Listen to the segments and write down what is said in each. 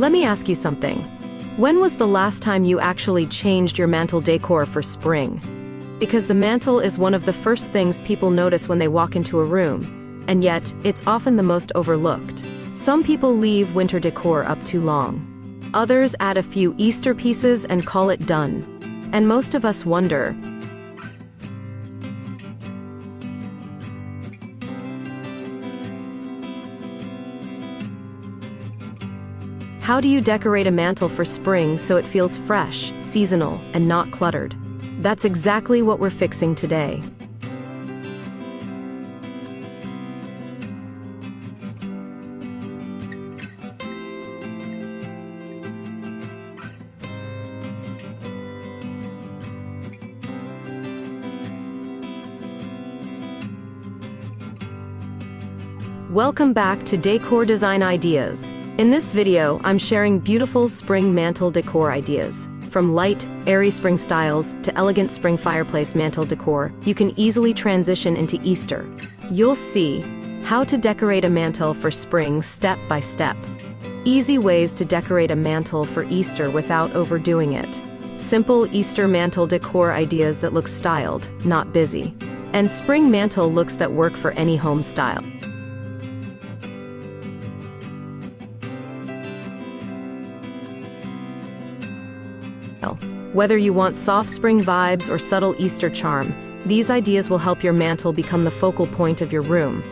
Let me ask you something. When was the last time you actually changed your mantel decor for spring? Because the mantle is one of the first things people notice when they walk into a room, and yet it's often the most overlooked. Some people leave winter decor up too long. Others add a few Easter pieces and call it done. And most of us wonder, how do you decorate a mantle for spring so it feels fresh, seasonal, and not cluttered? That's exactly what we're fixing today. Welcome back to Decor Design Ideas. In this video, I'm sharing beautiful spring mantle decor ideas. From light, airy spring styles to elegant spring fireplace mantle decor, you can easily transition into Easter. You'll see how to decorate a mantle for spring step by step. Easy ways to decorate a mantle for Easter without overdoing it. Simple Easter mantle decor ideas that look styled, not busy. And spring mantle looks that work for any home style. Whether you want soft spring vibes or subtle Easter charm, these ideas will help your mantle become the focal point of your room.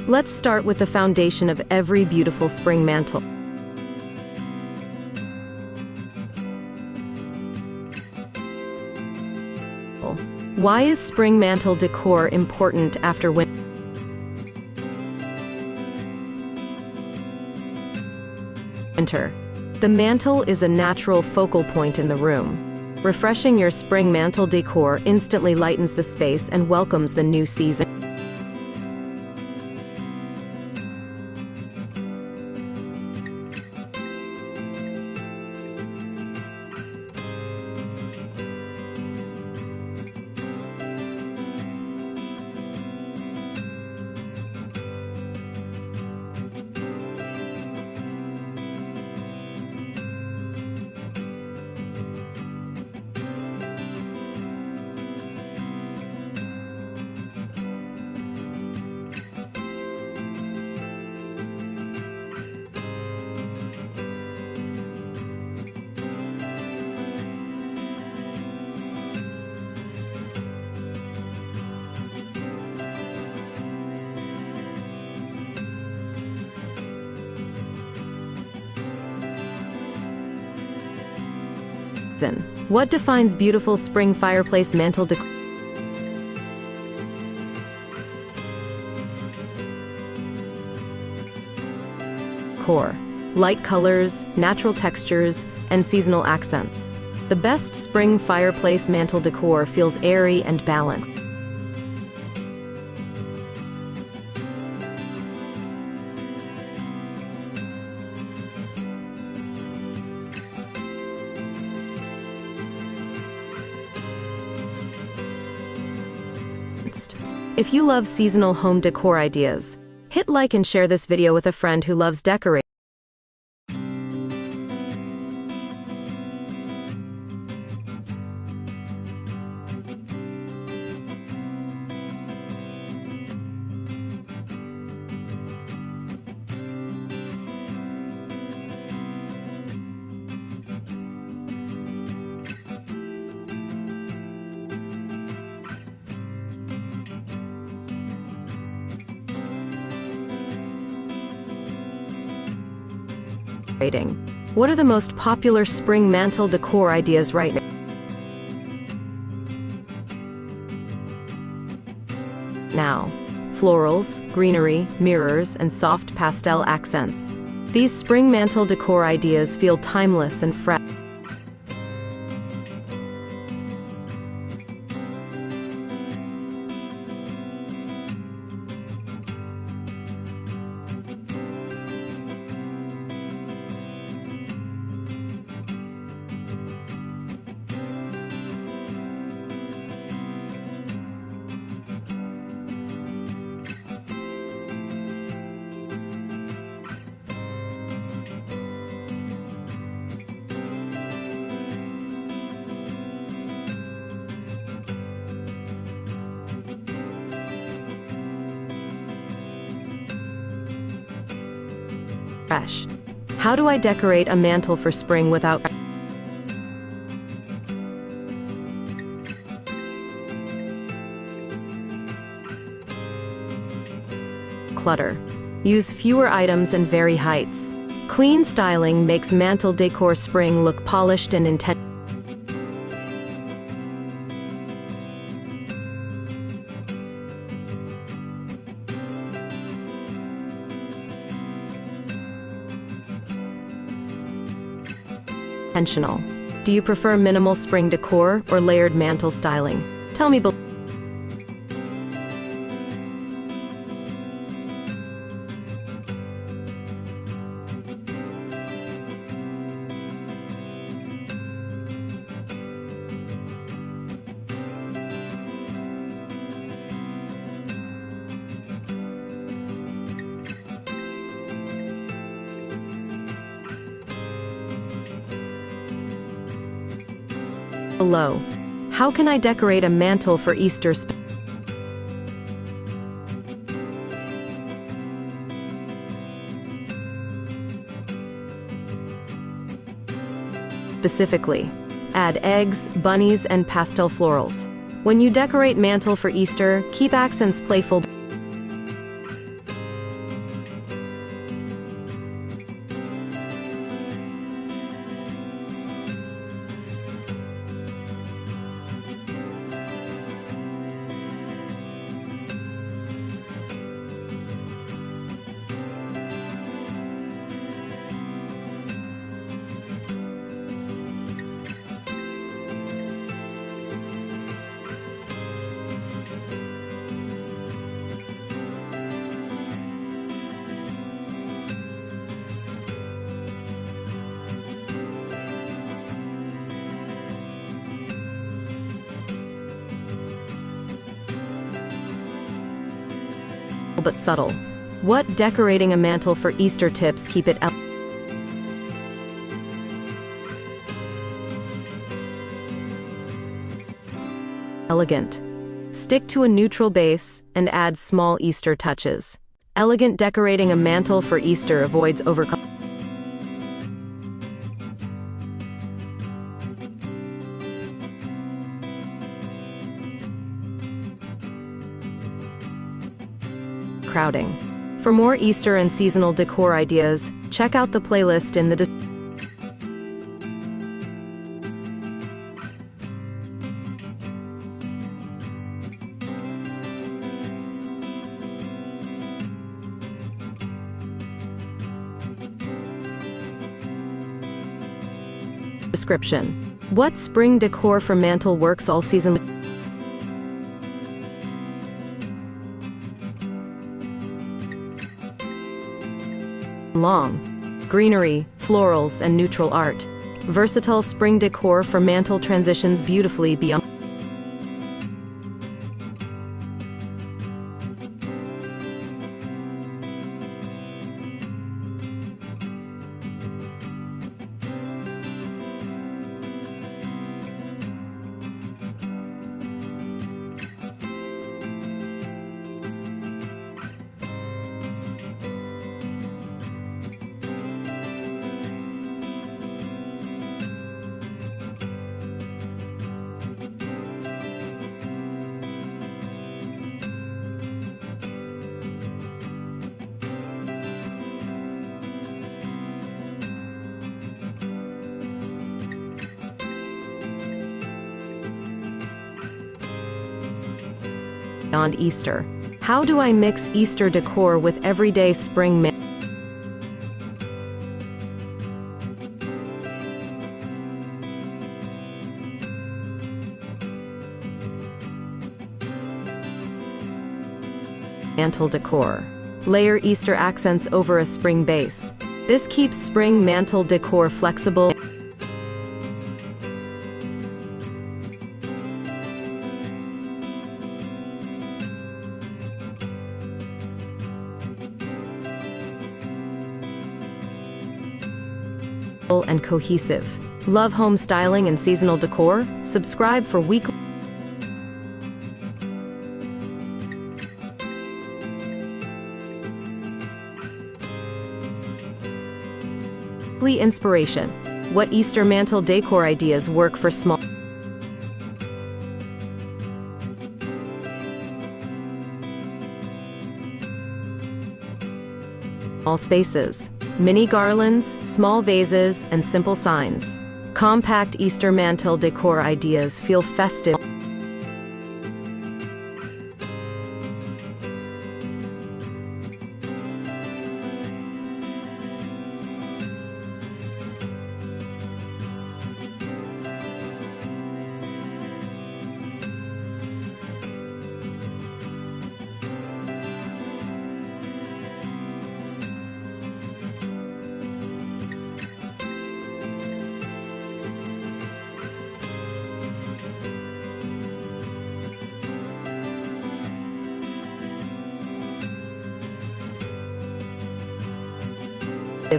Let's start with the foundation of every beautiful spring mantle. Why is spring mantle decor important after winter? The mantle is a natural focal point in the room. Refreshing your spring mantle decor instantly lightens the space and welcomes the new season. What defines beautiful spring fireplace mantle decor? Light colors, natural textures, and seasonal accents. The best spring fireplace mantle decor feels airy and balanced. If you love seasonal home decor ideas, hit like and share this video with a friend who loves decorating. What are the most popular spring mantle decor ideas right now? Florals, greenery, mirrors, and soft pastel accents. These spring mantle decor ideas feel timeless and fresh. fresh. How do I decorate a mantle for spring without clutter? Use fewer items and vary heights. Clean styling makes Mantel Decor Spring look polished and intentional. Do you prefer minimal spring decor or layered mantle styling? Tell me below. How can I decorate a mantle for Easter specifically? Add eggs, bunnies, and pastel florals. When you decorate mantle for Easter, keep accents playful. But subtle. What decorating a mantle for Easter tips keep it elegant? Stick to a neutral base and add small Easter touches. Elegant decorating a mantle for Easter avoids overcoloring. Crowding. For more Easter and seasonal decor ideas, check out the playlist in the description. What spring decor for mantle works all season long? Greenery, florals, and neutral art. Versatile spring decor for mantle transitions beautifully beyond Easter. How do I mix Easter decor with everyday spring mantle decor? Layer Easter accents over a spring base. This keeps spring mantle decor flexible and cohesive. Love home styling and seasonal decor? Subscribe for weekly Weekly inspiration. What Easter mantle decor ideas work for small spaces? Mini garlands, small vases, and simple signs. Compact Easter mantle decor ideas feel festive.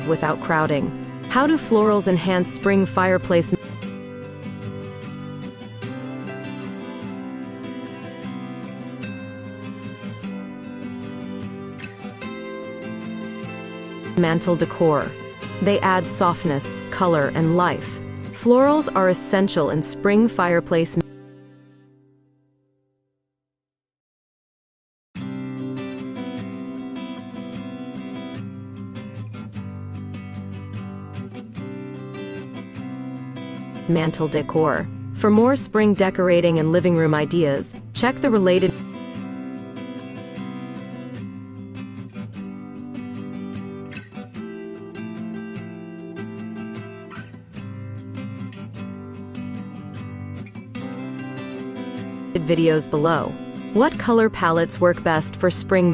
Without crowding. How do florals enhance spring fireplace mantle decor? They add softness, color, and life. Florals are essential in spring fireplace mantle decor. For more spring decorating and living room ideas, check the related videos below. What color palettes work best for spring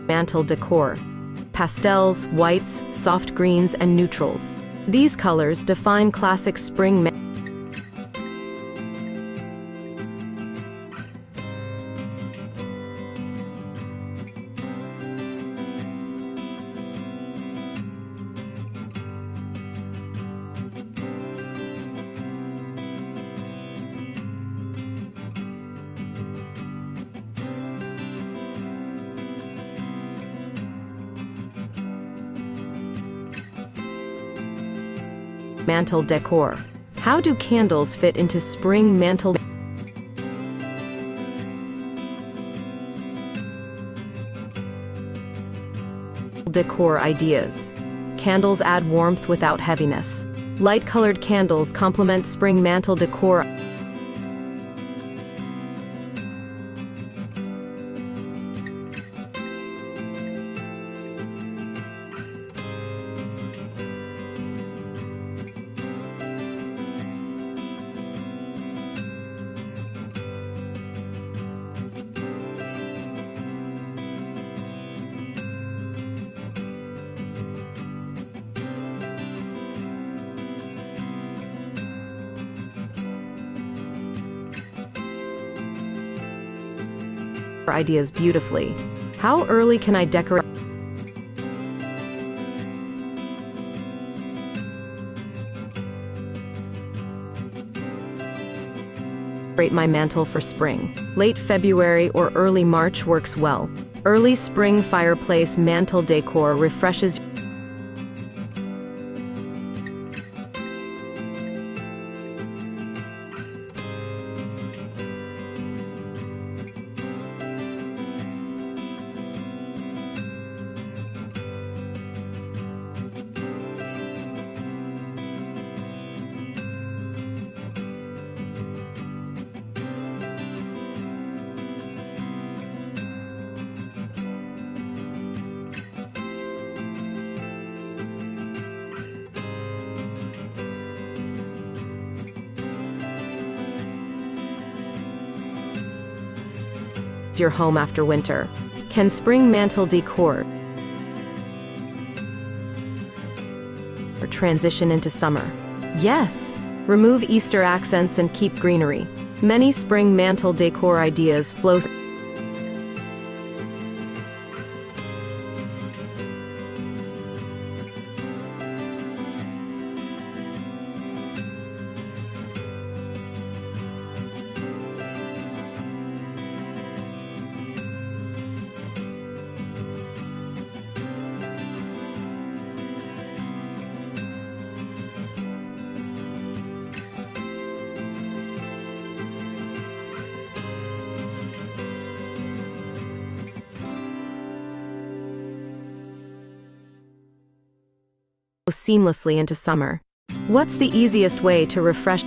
mantle decor? Pastels, whites, soft greens, and neutrals. These colors define classic spring mantle decor. How do candles fit into spring mantle decor ideas? Candles add warmth without heaviness. Light-colored candles complement spring mantle decor. Ideas beautifully. How early can I decorate my mantle for spring? Late February or early March works well. Early spring fireplace mantle decor refreshes your home after winter. Can spring mantle decor or transition into summer? Yes! Remove Easter accents and keep greenery. Many spring mantle decor ideas flow seamlessly into summer. What's the easiest way to refresh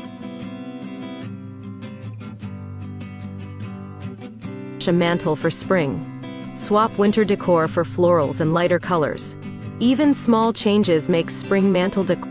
a mantle for spring? Swap winter decor for florals and lighter colors. Even small changes make spring mantle decor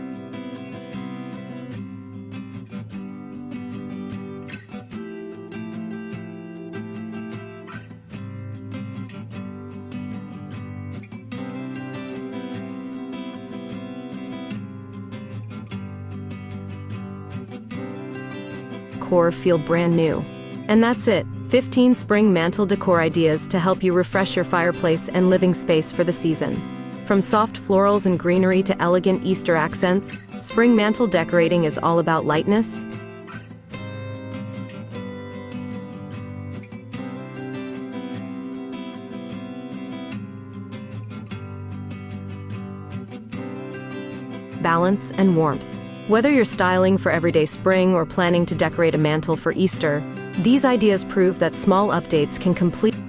feel brand new. And that's it. 15 spring mantle decor ideas to help you refresh your fireplace and living space for the season. From soft florals and greenery to elegant Easter accents, spring mantle decorating is all about lightness, balance, and warmth. Whether you're styling for everyday spring or planning to decorate a mantle for Easter, these ideas prove that small updates can completely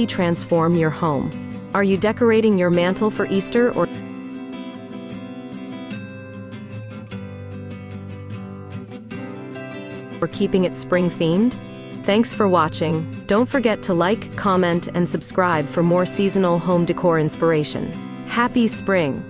transform your home. Are you decorating your mantle for Easter or keeping it spring-themed? Thanks for watching. Don't forget to like, comment, and subscribe for more seasonal home decor inspiration. Happy spring!